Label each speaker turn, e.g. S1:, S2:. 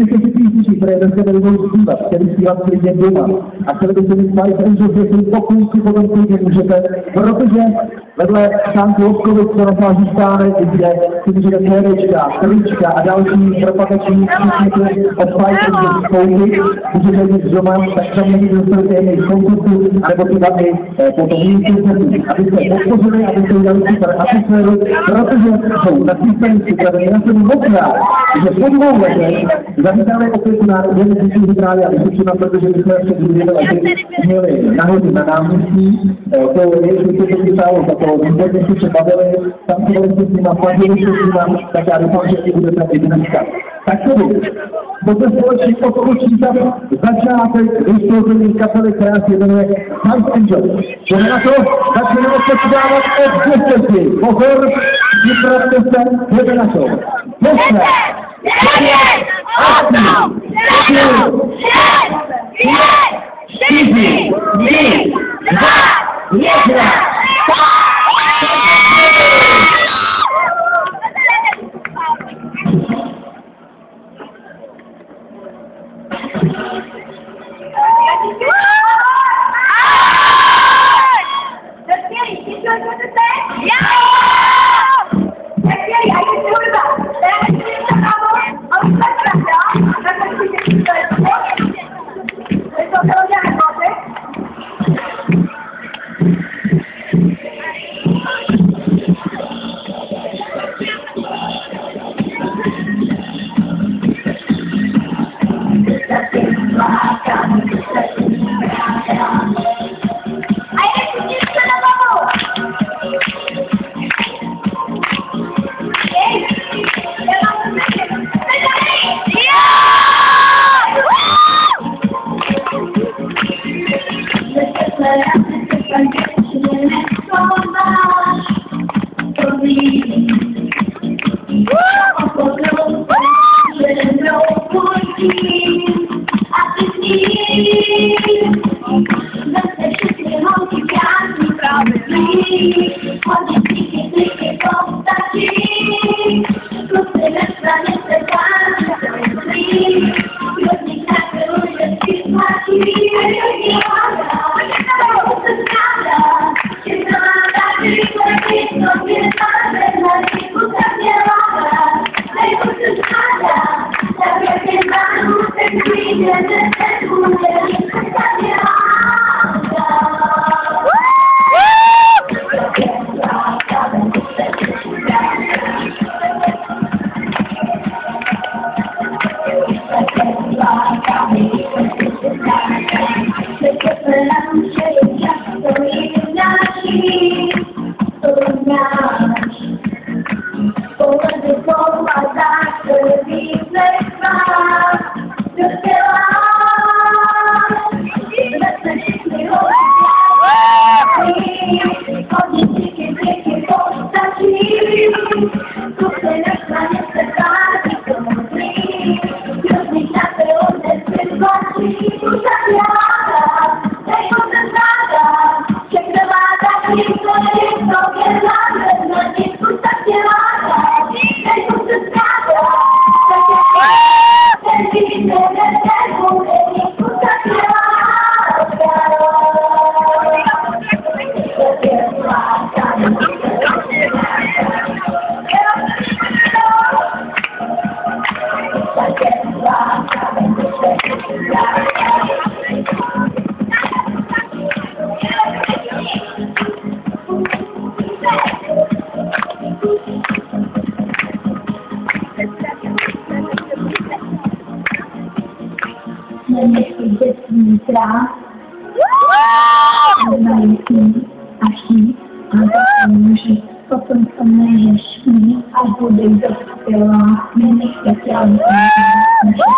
S1: byste si písničky, které bez sebe budou zpívat, který zpívat klidně doma. A chtěli byste mít Five Angels, jestli po kousku potom klidně můžete, protože vedle Sánky Lobkovic se nachází stánek, kde si můžete CDčka, trička a další propagační písničky od Five Angels koupit. Můžete jít doma, tak tam někdy dostanete jejich konkursu, anebo třeba i potom jejich koncertu, abyste podpořili, abyste udělali super atmosféru, protože jsou na systému připraveni. Já jsem moc rád, že po 2 letech zavítáme opět na Věnečnický hydrávě a Vysočina, protože my jsme ještě 2 lety měli nahodu na náměstí, to je, že to vysálo za to, výborně si přebavili, tancovali se s nima, flažili se s nima, tak já doufám, že i budete i dneska. Tak tedy, pojďme společně odpočítat začátek vystoupení kapely, která se jmenuje Five Angels. Jdeme na to, začneme odpočítávat od 10. Pozor, připravte se, jdeme na to. 10, 9, 8, 7, 6, 5, 4, 3, 2, 1.
S2: Potom se nežeš a bude dospělá, my nechtěla naše